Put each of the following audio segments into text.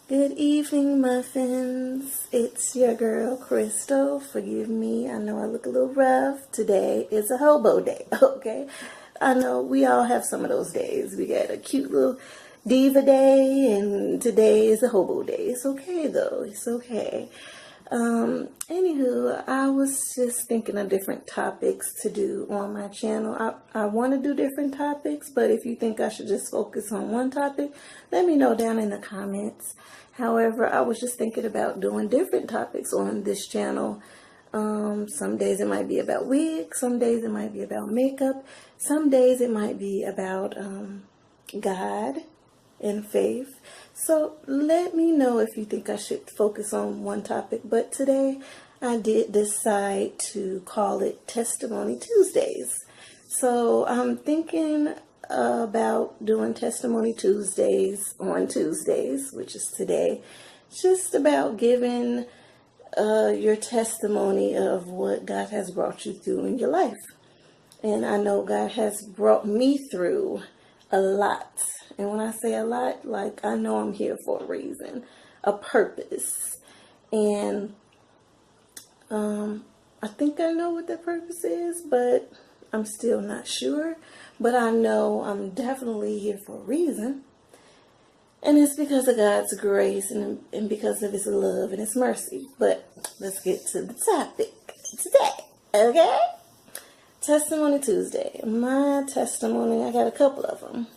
Good evening, muffins. It's your girl, Crystal. Forgive me, I know I look a little rough. Today is a hobo day, okay? I know we all have some of those days. We got a cute little diva day, and today is a hobo day. It's okay, though. It's okay. Anywho, I was just thinking of different topics to do on my channel. I want to do different topics, but if you think I should just focus on one topic, let me know down in the comments. However, I was just thinking about doing different topics on this channel. Some days it might be about wigs, some days it might be about makeup, some days it might be about God and faith. So let me know if you think I should focus on one topic. But today I did decide to call it Testimony Tuesdays. So I'm thinking about doing Testimony Tuesdays on Tuesdays, which is today. Just about giving your testimony of what God has brought you through in your life. And I know God has brought me through a lot. And when I say a lot, like, I know I'm here for a reason, a purpose. And I think I know what that purpose is, but I'm still not sure. But I know I'm definitely here for a reason. And it's because of God's grace and because of His love and His mercy. But let's get to the topic today, okay? Testimony Tuesday. My testimony, I got a couple of them.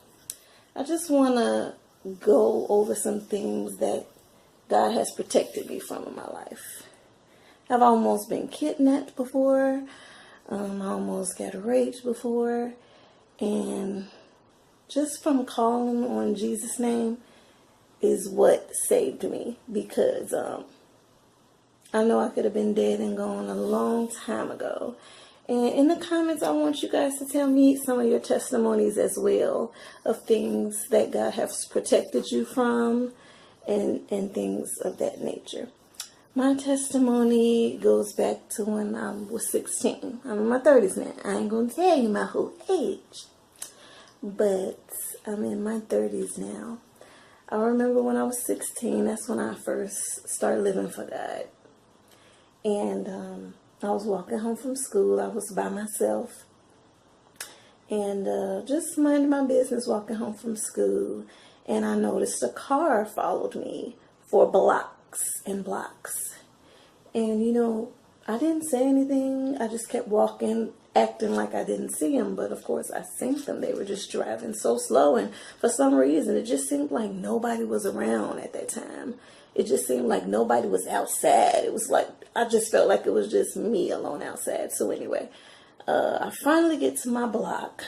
I just want to go over some things that God has protected me from in my life. I've almost been kidnapped before. I almost got raped before. And just from calling on Jesus' name is what saved me. Because I know I could have been dead and gone a long time ago. And in the comments, I want you guys to tell me some of your testimonies as well of things that God has protected you from and things of that nature. My testimony goes back to when I was 16. I'm in my 30s now. I ain't going to tell you my whole age, but I'm in my 30s now. I remember when I was 16, that's when I first started living for God. And I was walking home from school. I was by myself. And just minding my business, walking home from school. And I noticed a car followed me for blocks and blocks. And, you know, I didn't say anything. I just kept walking, acting like I didn't see them. But, of course, I seen them. They were just driving so slow. And for some reason, it just seemed like nobody was around at that time. It just seemed like nobody was outside. It was like, I just felt like it was just me alone outside. So anyway, I finally get to my block.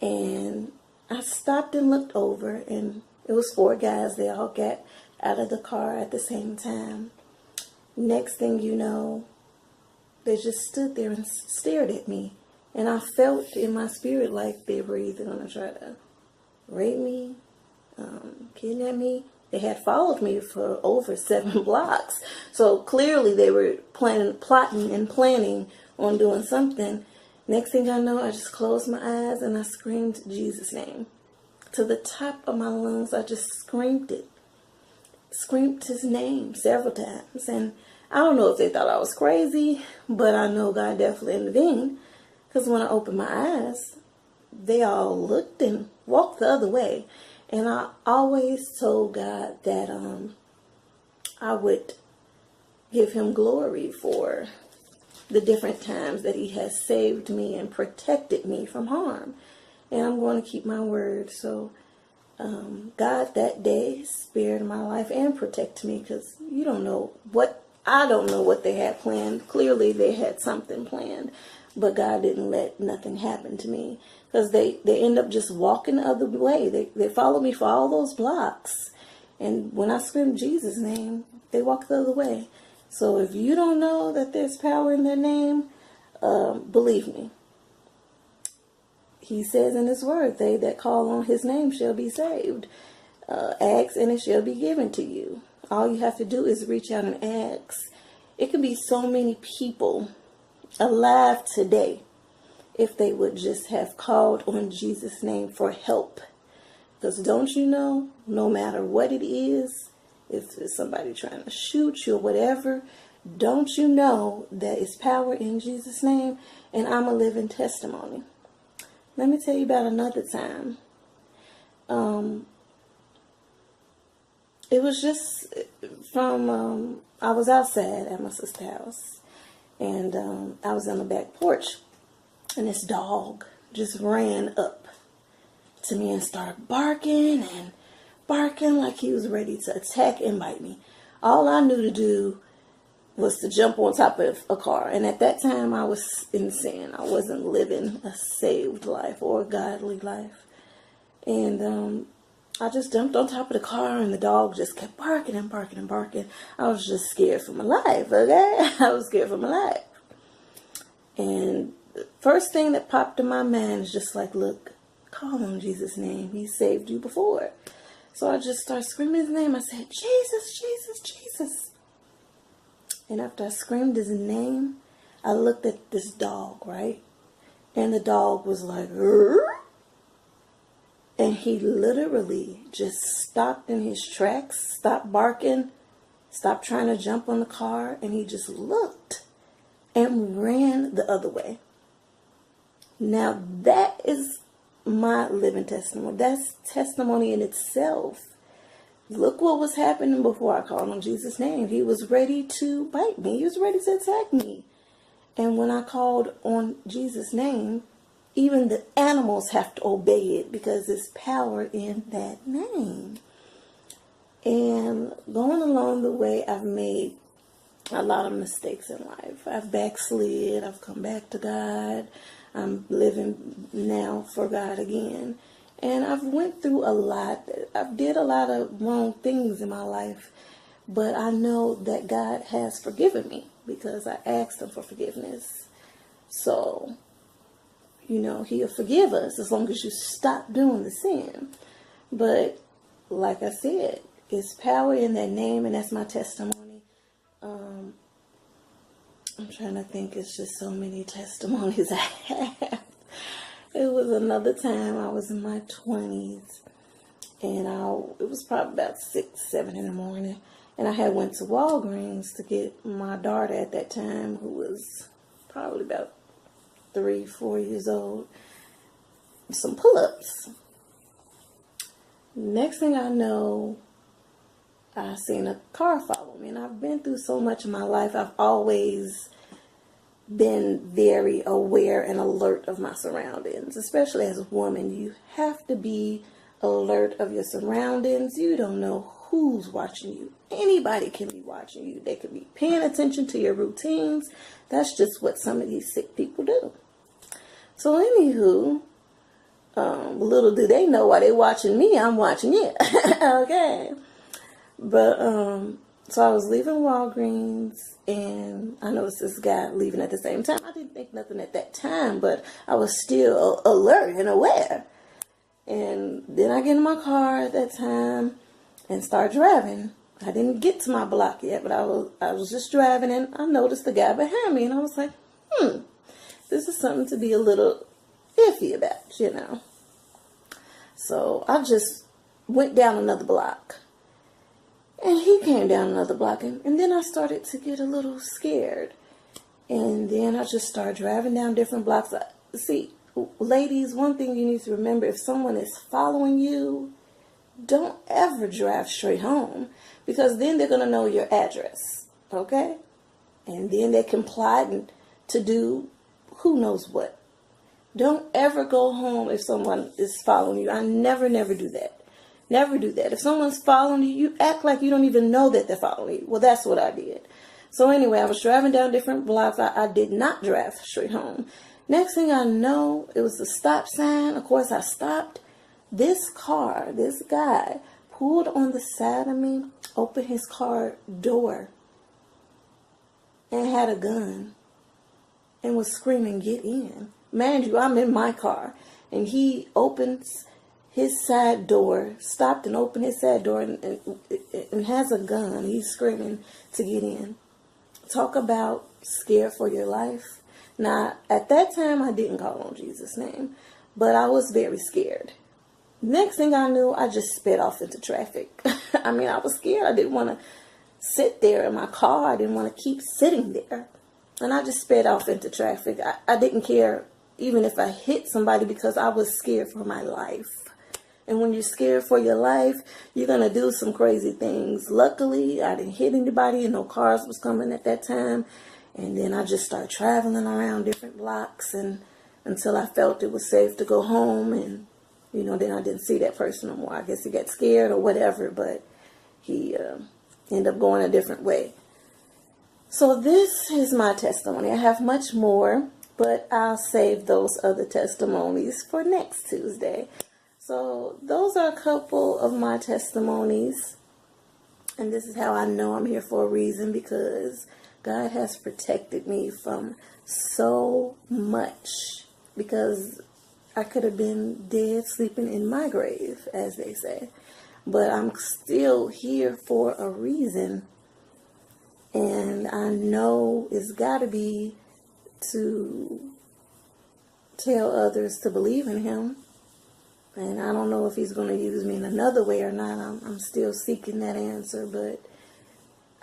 And I stopped and looked over. And it was 4 guys. They all got out of the car at the same time. Next thing you know, they just stood there and stared at me. And I felt in my spirit like they were either going to try to rape me, kidnap me. They had followed me for over 7 blocks. So clearly they were plotting and planning on doing something. Next thing I know, I just closed my eyes and I screamed Jesus' name. To the top of my lungs, I just screamed it. Screamed His name several times. And I don't know if they thought I was crazy, but I know God definitely intervened. Because when I opened my eyes, they all looked and walked the other way. And I always told God that I would give Him glory for the different times that He has saved me and protected me from harm. And I'm going to keep my word. So God that day spared my life and protected me, because I don't know what they had planned. Clearly they had something planned. But God didn't let nothing happen to me. Because they end up just walking the other way. They followed me for all those blocks. And when I screamed Jesus' name, they walked the other way. So if you don't know that there's power in their name, believe me. He says in His word, they that call on His name shall be saved. Ask and it shall be given to you. All you have to do is reach out and ask. It could be so many people alive today if they would just have called on Jesus' name for help. Because don't you know, no matter what it is, if it's somebody trying to shoot you or whatever, don't you know that it's power in Jesus' name? And I'm a living testimony. Let me tell you about another time. It was just from, I was outside at my sister's house. And I was on the back porch. And this dog just ran up to me and started barking and barking like he was ready to attack and bite me. All I knew to do was to jump on top of a car. And at that time, I was in sin. I wasn't living a saved life or a godly life. And I just jumped on top of the car, and the dog just kept barking and barking and barking. I was just scared for my life, okay? I was scared for my life. And the first thing that popped in my mind is just like, look, call on Jesus' name. He saved you before. So I just started screaming his name. I said, Jesus, Jesus, Jesus. And after I screamed his name, I looked at this dog, right? And the dog was like, "Rrr." And he literally just stopped in his tracks, stopped barking, stopped trying to jump on the car, and he just looked and ran the other way. Now that is my living testimony. That's testimony in itself. Look what was happening before I called on Jesus' name. He was ready to bite me. He was ready to attack me. And when I called on Jesus' name, even the animals have to obey it because there's power in that name. And going along the way, I've made a lot of mistakes in life. I've backslid. I've come back to God. I'm living now for God again. And I've went through a lot. I've did a lot of wrong things in my life. But I know that God has forgiven me because I asked him for forgiveness. So, you know, he'll forgive us as long as you stop doing the sin. But like I said, it's power in that name, and that's my testimony. I'm trying to think. It's just so many testimonies I have. It was another time I was in my 20s, and it was probably about 6, 7 in the morning, and I had went to Walgreens to get my daughter at that time, who was probably about 3, 4 years old, some pull-ups. Next thing I know, I seen a car follow me, and I've been through so much in my life. I've always been very aware and alert of my surroundings, especially as a woman. You have to be alert of your surroundings. You don't know who's watching you. Anybody can be watching you. They could be paying attention to your routines. That's just what some of these sick people do. So anywho, little do they know while they watching me, I'm watching you. Okay. But, so I was leaving Walgreens, and I noticed this guy leaving at the same time. I didn't think nothing at that time, but I was still alert and aware. And then I get in my car at that time and start driving. I didn't get to my block yet, but I was just driving, and I noticed the guy behind me, and I was like, this is something to be a little iffy about, you know. So I just went down another block. And he came down another block, and then I started to get a little scared. And then I just started driving down different blocks. See, ladies, one thing you need to remember, if someone is following you, don't ever drive straight home, because then they're going to know your address, okay? And then they can plot to do who knows what. Don't ever go home if someone is following you. I never do that. Never do that. If someone's following you, you act like you don't even know that they're following you. Well, that's what I did. So anyway, I was driving down different blocks. I did not drive straight home. Next thing I know, it was the stop sign. Of course, I stopped. This guy, pulled on the side of me, opened his car door, and had a gun, and was screaming, "Get in." Mind you, I'm in my car, and he opens his side door, stopped and opened his side door, and has a gun. He's screaming to get in. Talk about scared for your life. Now, at that time, I didn't call on Jesus' name, but I was very scared. Next thing I knew, I just sped off into traffic. I mean, I was scared. I didn't want to sit there in my car. I didn't want to keep sitting there. And I just sped off into traffic. I didn't care even if I hit somebody because I was scared for my life. And when you're scared for your life, you're going to do some crazy things. Luckily, I didn't hit anybody and no cars was coming at that time. And then I just started traveling around different blocks and until I felt it was safe to go home. And, you know, then I didn't see that person no more. I guess he got scared or whatever, but he ended up going a different way. So this is my testimony. I have much more, but I'll save those other testimonies for next Tuesday. So those are a couple of my testimonies. And this is how I know I'm here for a reason, because God has protected me from so much. Because I could have been dead, sleeping in my grave, as they say. But I'm still here for a reason. And I know it's got to be to tell others to believe in him. And I don't know if he's going to use me in another way or not. I'm still seeking that answer. But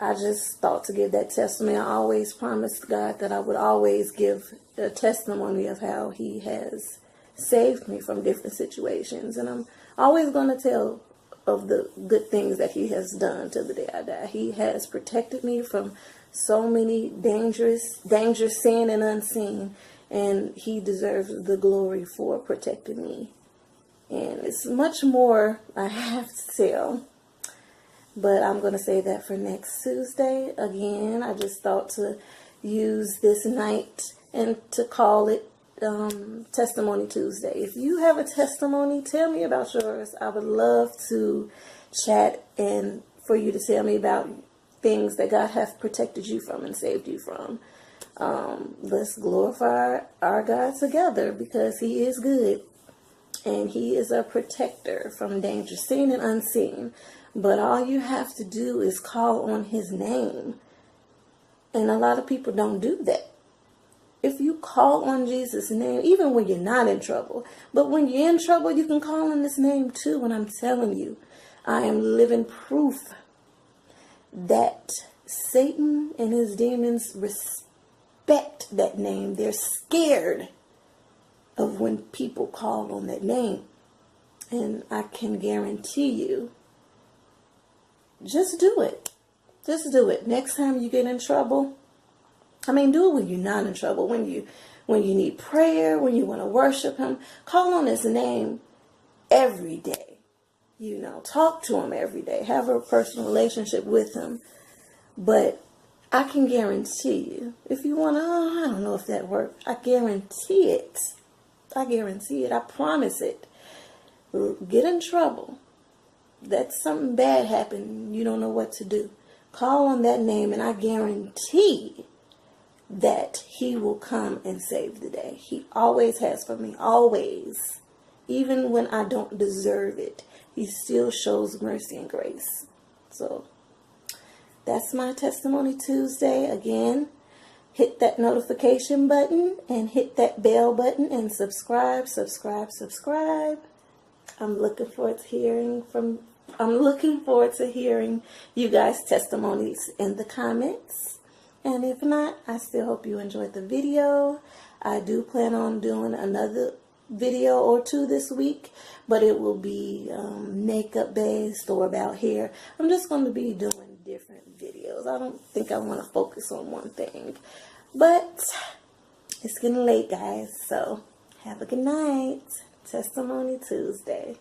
I just thought to give that testimony. I always promised God that I would always give a testimony of how he has saved me from different situations. And I'm always going to tell of the good things that he has done till the day I die. He has protected me from so many dangers seen and unseen. And he deserves the glory for protecting me. And it's much more I have to tell. But I'm going to say that for next Tuesday. Again, I just thought to use this night and to call it Testimony Tuesday. If you have a testimony, tell me about yours. I would love to chat and for you to tell me about things that God has protected you from and saved you from. Let's glorify our God together, because he is good. And he is a protector from danger seen and unseen. But all you have to do is call on his name. And a lot of people don't do that. If you call on Jesus' name, even when you're not in trouble, but when you're in trouble, you can call on his name too. And I'm telling you, I am living proof that Satan and his demons respect that name. They're scared of when people call on that name. And I can guarantee you, just do it. Just do it. Next time you get in trouble, do it when you're not in trouble, when you need prayer, when you want to worship him, call on his name every day. Talk to him every day. Have a personal relationship with him. But I can guarantee you, if you want to, I don't know if that works. I guarantee it. I promise it. Get in trouble. That's something bad happened. You don't know what to do. Call on that name, and I guarantee that he will come and save the day. He always has for me. Always. Even when I don't deserve it, he still shows mercy and grace. So that's my Testimony Tuesday. Again, hit that notification button and hit that bell button and subscribe. I'm looking forward to hearing you guys' testimonies in the comments. And if not, I still hope you enjoyed the video. I do plan on doing another video or two this week, but it will be makeup based or about hair. I'm just going to be doing different videos. I don't think I want to focus on one thing, but it's getting late, guys, so have a good night. Testimony Tuesday.